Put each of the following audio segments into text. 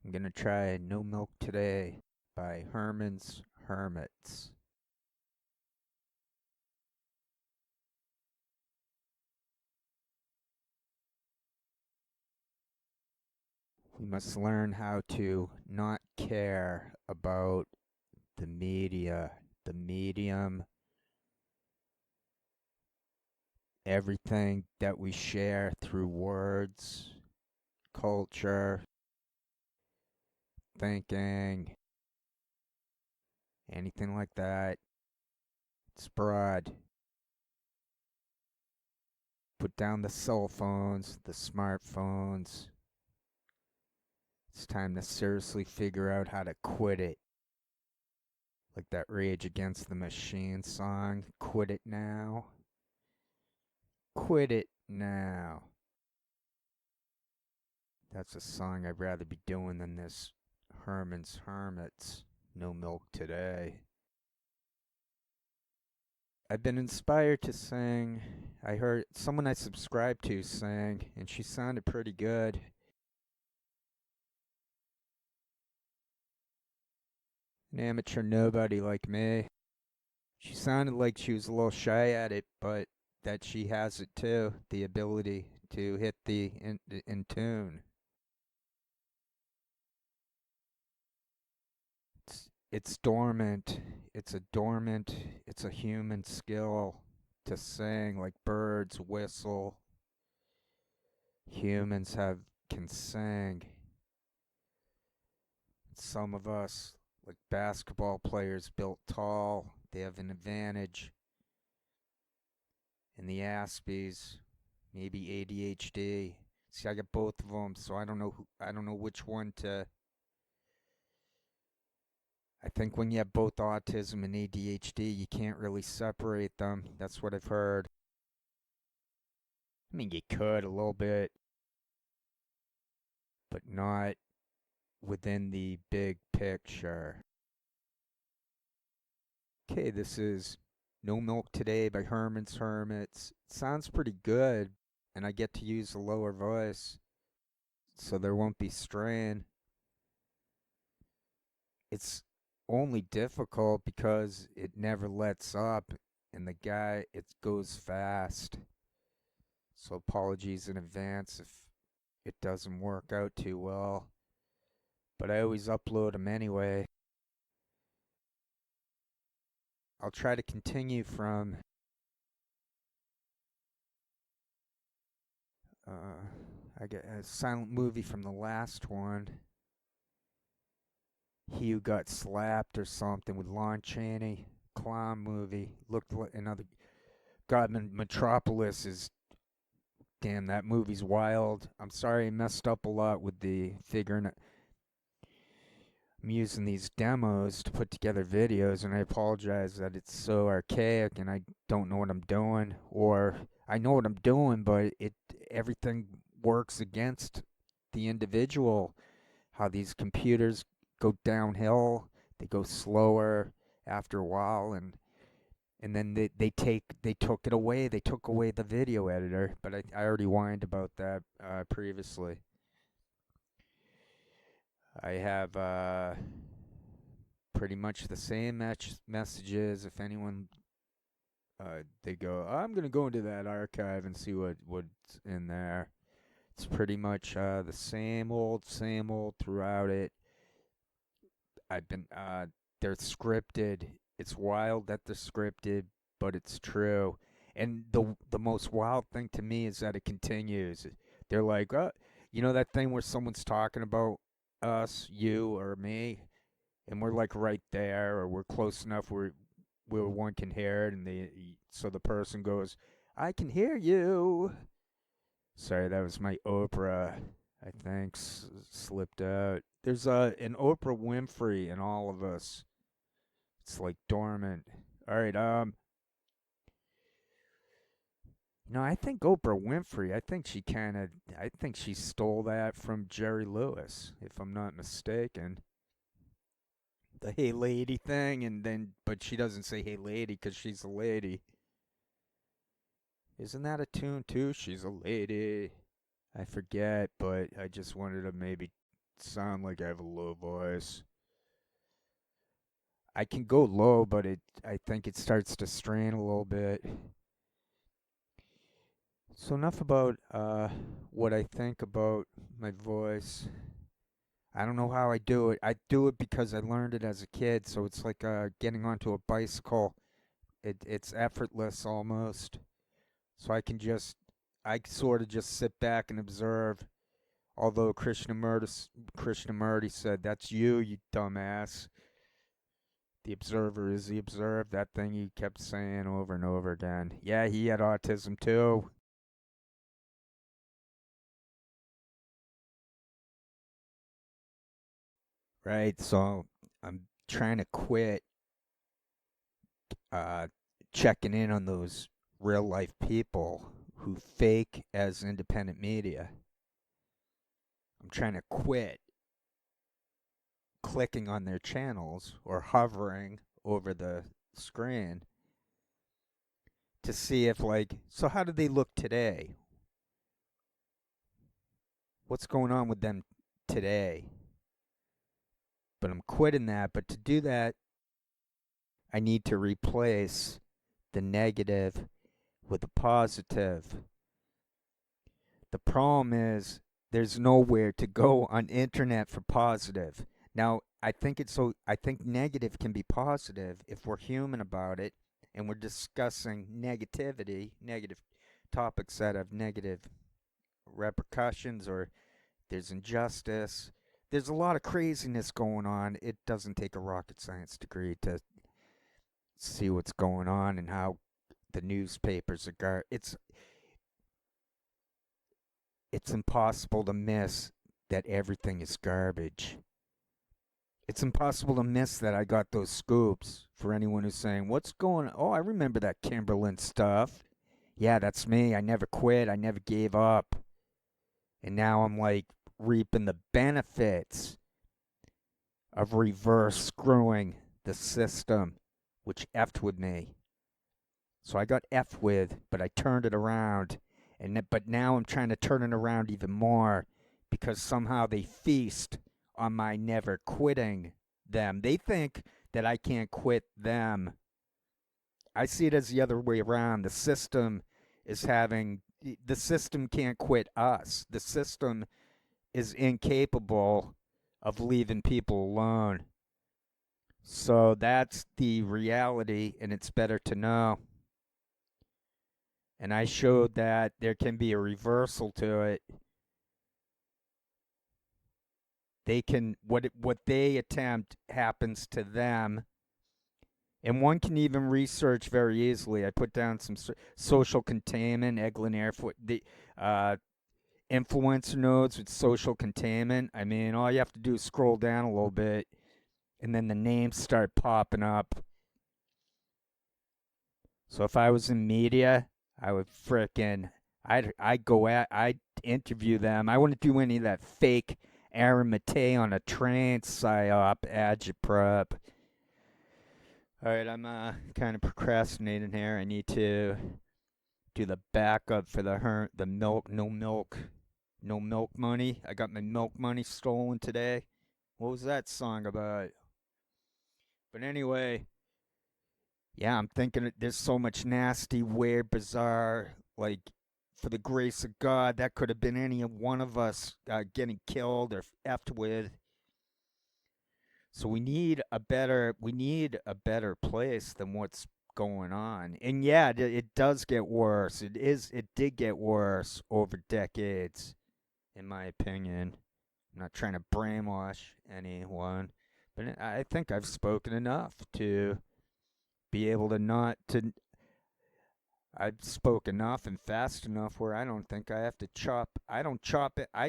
I'm gonna try No Milk Today by Herman's Hermits. We must learn how to not care about the media, the medium, everything that we share through words, culture, thinking, anything like that. It's broad. Put down the cell phones, the smartphones. It's time to seriously figure out how to quit it. Like that Rage Against the Machine song, Quit It Now. Quit it now. That's a song I'd rather be doing than this Herman's Hermits, No Milk Today. I've been inspired to sing. I heard someone I subscribed to sing, and she sounded pretty good. An amateur nobody like me. She sounded like she was a little shy at it, but that she has it too, the ability to hit the in tune. It's dormant. It's a human skill to sing like birds whistle. Humans can sing. Some of us, like basketball players built tall, they have an advantage. And the Aspies, maybe ADHD. See, I got both of them, so I don't know which one to. I think when you have both autism and ADHD, you can't really separate them. That's what I've heard. I mean, you could a little bit, but not within the big picture. Okay, this is No Milk Today by Herman's Hermits. It sounds pretty good, and I get to use a lower voice, so there won't be strain. It's only difficult because it never lets up, and it goes fast. So apologies in advance if it doesn't work out too well. But I always upload them anyway. I'll try to continue from I get a silent movie from the last one. He Who Got Slapped or something with Lon Chaney. Clown movie. Looked like another. God, Metropolis is. Damn, that movie's wild. I'm sorry I messed up a lot with the figuring. I'm using these demos to put together videos, and I apologize that it's so archaic and I don't know what I'm doing, or I know what I'm doing, but everything works against the individual. How these computers go downhill, they go slower after a while, and then they took it away. They took away the video editor, but I already whined about that previously. I have pretty much the same messages. If anyone they go, I'm gonna go into that archive and see what's in there. It's pretty much the same old throughout it. I've been they're scripted. It's wild that they're scripted, but it's true. And the most wild thing to me is that it continues. They're like, you know that thing where someone's talking about us, you or me, and we're like right there, or we're close enough where one can hear it, and so the person goes, "I can hear you." Sorry, that was my Oprah. I think slipped out. There's an Oprah Winfrey in all of us. It's like dormant. All right. No, I think Oprah Winfrey. I think she stole that from Jerry Lewis, if I'm not mistaken. The "Hey Lady" thing, but she doesn't say "Hey Lady" because she's a lady. Isn't that a tune too? She's a lady. I forget, but I just wanted to maybe sound like I have a low voice. I can go low, but I think it starts to strain a little bit. So enough about what I think about my voice. I don't know how I do it. I do it because I learned it as a kid, so it's like getting onto a bicycle. It's effortless almost. So I sort of just sit back and observe. Although Krishnamurti said, "That's you, you dumbass." The observer is the observed. That thing he kept saying over and over again. Yeah, he had autism too. Right, so I'm trying to quit uh, checking in on those real life people who fake as independent media. I'm trying to quit clicking on their channels or hovering over the screen to see if, like, so how do they look today? What's going on with them today? But I'm quitting that. But to do that, I need to replace the negative with a positive. The problem is there's nowhere to go on internet for positive. Now, I think negative can be positive if we're human about it and we're discussing negativity, negative topics that have negative repercussions, or there's injustice. There's a lot of craziness going on. It doesn't take a rocket science degree to see what's going on and how the newspapers are it's impossible to miss that everything is garbage. It's impossible to miss that I got those scoops. For anyone who's saying, "What's going on?" Oh, I remember that Kimberlin stuff. Yeah, that's me. I never quit. I never gave up. And now I'm like reaping the benefits of reverse screwing the system, which effed with me. So I got effed with, but I turned it around. But now I'm trying to turn it around even more because somehow they feast on my never quitting them. They think that I can't quit them. I see it as the other way around. The system can't quit us. The system is incapable of leaving people alone. So that's the reality, and it's better to know. And I showed that there can be a reversal to it. They can what they attempt happens to them, and one can even research very easily. I put down some social containment, Eglin Airfoot, the influencer nodes with social containment. I mean, all you have to do is scroll down a little bit, and then the names start popping up. So if I was in media, I would frickin' I'd interview them. I wouldn't do any of that fake Aaron Matei on a train psyop agitprop. All right, I'm kind of procrastinating here. I need to do the backup for the no milk money. I got my milk money stolen today. What was that song about? But anyway, yeah, I'm thinking there's so much nasty, weird, bizarre, like, for the grace of God, that could have been any one of us getting killed or effed with. So we need a better place than what's going on. And yeah, it does get worse. It did get worse over decades, in my opinion. I'm not trying to brainwash anyone, but I think I've spoken enough to be able to not to I've spoke enough and fast enough where I don't think I have to chop. I don't chop it. I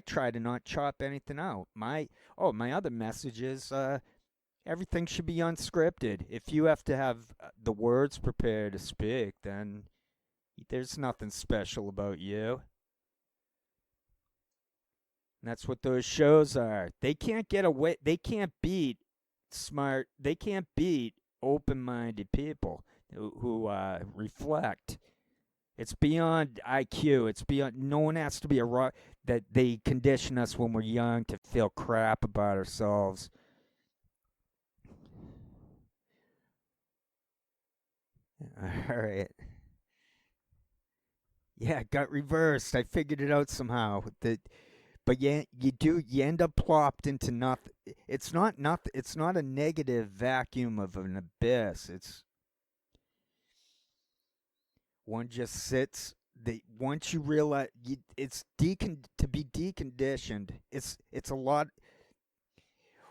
try to not chop anything out. My other message is everything should be unscripted. If you have to have the words prepared to speak, then there's nothing special about you. And that's what those shows are. They can't get away. They can't beat smart. They can't beat open-minded people who reflect. It's beyond IQ. It's beyond. No one has to be a rock. that they condition us when we're young to feel crap about ourselves. All right. Yeah, it got reversed. I figured it out somehow. But you end up plopped into nothing. It's not nothing. It's not a negative vacuum of an abyss. It's one just sits. Once you realize it's to be deconditioned. It's a lot.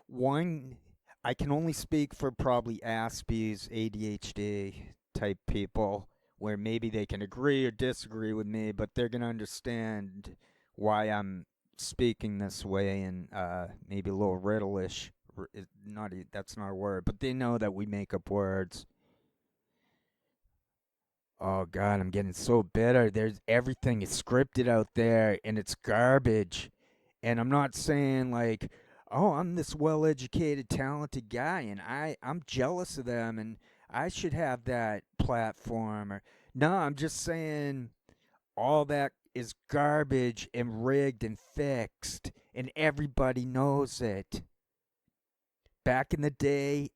One, I can only speak for probably Aspies, ADHD type people, where maybe they can agree or disagree with me, but they're gonna understand why I'm speaking this way, and maybe a little riddleish. Not that's not a word, but they know that we make up words. Oh God, I'm getting so bitter. There's everything is scripted out there, and it's garbage. And I'm not saying like, oh, I'm this well-educated, talented guy, and I'm jealous of them, and I should have that platform. Or no, I'm just saying all that is garbage and rigged and fixed, and everybody knows it. Back in the day,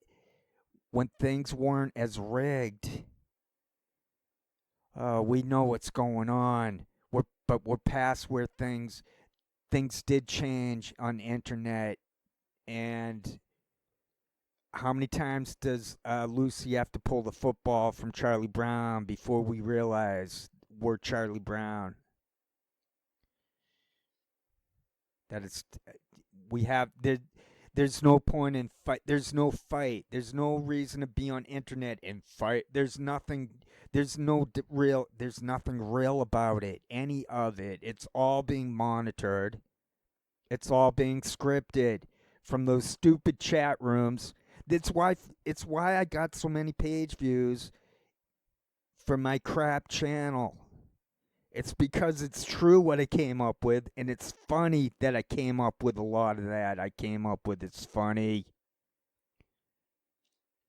when things weren't as rigged, we know what's going on. We're past where things did change on the internet. And how many times does Lucy have to pull the football from Charlie Brown before we realize we're Charlie Brown? That it's we have there's no point in fight. There's no fight. There's no reason to be on internet and fight. There's nothing. There's no real. There's nothing real about it. Any of it. It's all being monitored. It's all being scripted from those stupid chat rooms. It's why I got so many page views for my crap channel. It's because it's true what I came up with, and it's funny that I came up with a lot of that. I came up with it's funny.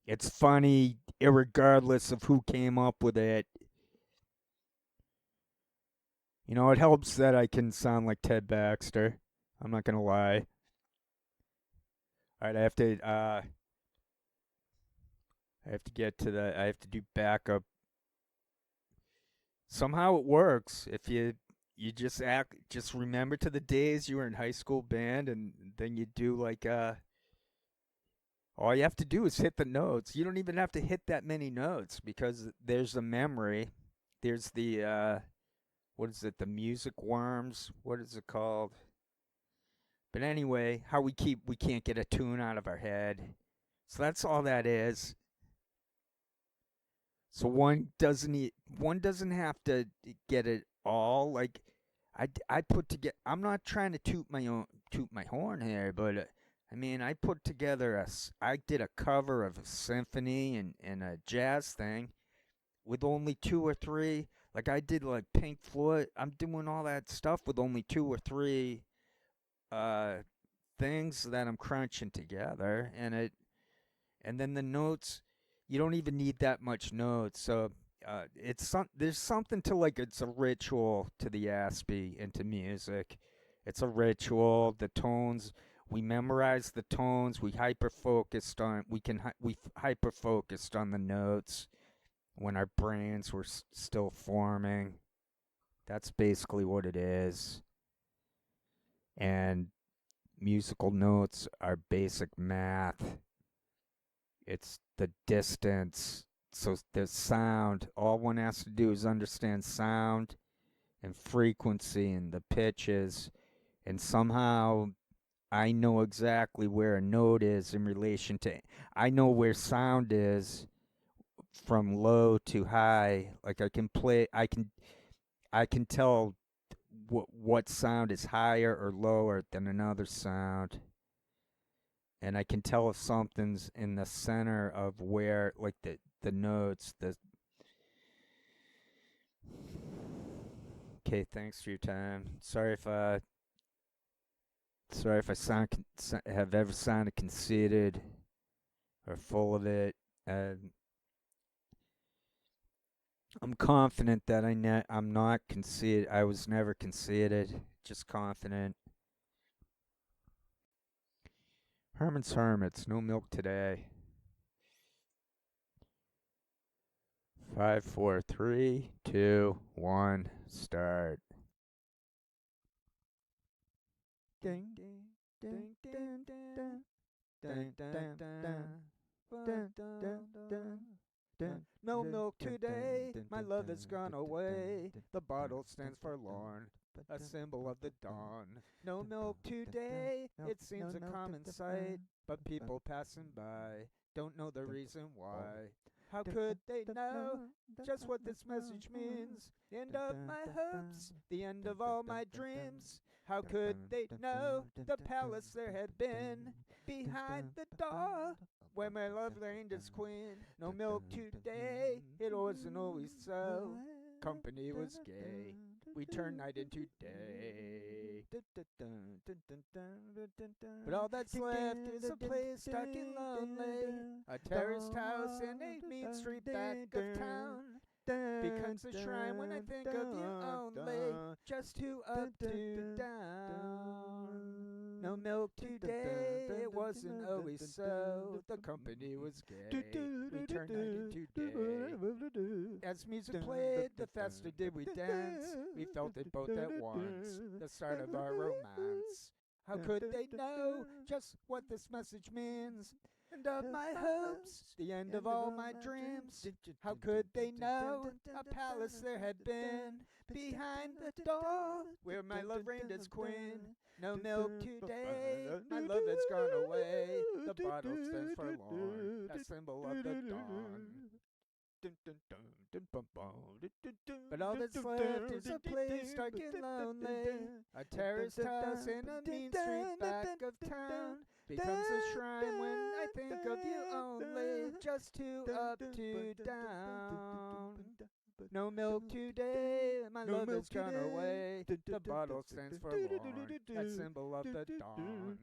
It's funny, irregardless of who came up with it. You know, it helps that I can sound like Ted Baxter. I'm not gonna lie. All right, I have to get to the. I have to do backup. Somehow it works if you just remember to the days you were in high school band, and then you do like all you have to do is hit the notes. You don't even have to hit that many notes because there's the memory. There's the what is it? The music worms. What is it called? But anyway, how we can't get a tune out of our head. So that's all that is. So one doesn't have to get it all. Like I put together. I'm not trying to toot my horn here, but I mean I put together I did a cover of a symphony and a jazz thing with only two or three. Like I did like Pink Floyd. I'm doing all that stuff with only two or three uh things that I'm crunching together, and then the notes, you don't even need that much notes. So there's something to like it's a ritual to the Aspie and to music. It's a ritual. The tones, we memorize the tones. We hyper focused on the notes when our brains were still forming. That's basically what it is. And musical notes are basic math. It's the distance. So the sound, all one has to do is understand sound and frequency and the pitches. And somehow I know exactly where a note is in relation to, I know where sound is from low to high. Like I can tell what sound is higher or lower than another sound. And I can tell if something's in the center of where, like the notes. The okay, thanks for your time. Sorry if I have ever sounded conceited or full of it. Uh, I'm confident that I'm not conceited. I was never conceited. Just confident. Herman's Hermits. No milk today. 5, 4, 3, 2, 1. Start. Ding, ding, ding, ding, ding, ding, ding, ding. No milk today, my love has gone away. The bottle stands forlorn, a symbol of the dawn. No milk today, it seems a common sight, but people passing by don't know the reason why. How could they know just what this message means? The end of my hopes, the end of all my dreams. How could they know the palace there had been behind the door where my love reigned as queen? No milk today, it wasn't always so. Company was gay, we turned night into day. But all that's left is a place dark and lonely, a terraced house in a mean street back of town. Becomes a shrine when I think of you only, just too up to down. No milk today, it wasn't always so. The company was gay, we turned night into day. As music played, the faster did we dance. We felt it both at once, the start of our romance. How could they know just what this message means? End of my hopes, the end of all my dreams. How could they know a palace there had been behind the door where my love reigned as queen? No milk today, my love has gone away. The bottle stands forlorn, a symbol of the dawn. But all that's left is a place dark and lonely, a terraced house in a mean street back of town. Becomes a shrine when I think of you only, just too up to down. No milk today, my love has gone away. The bottle stands forlorn, a symbol of the dawn.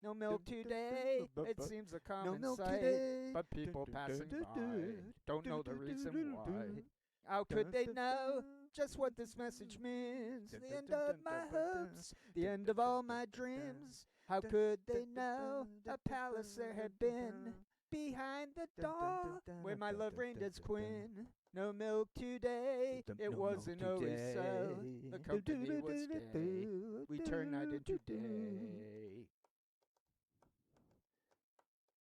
No milk today, it seems a common sight, but people passing by don't know the reason why. How could they know just what this message means? The end of my hopes, the end of all my dreams. How could they know a palace there had been behind the door where my love reigned as queen? No milk today, it wasn't always so. The company was gay, we turned night into day.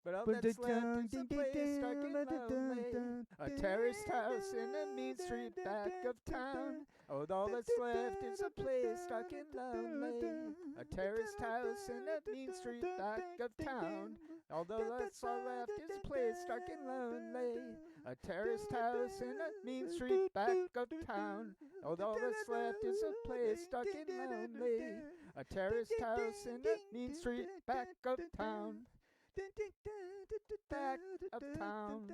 But all that's left is a place dark and lonely, a terraced house in a mean street back of town. Oh, all that's left is a place dark and lonely, a terraced house in a mean street back of town. Although that's all left is a place dark and lonely, a terraced house in a mean street back of town. Although all that's left is a place dark and lonely, a terraced house in a mean street back of town. Back uptown.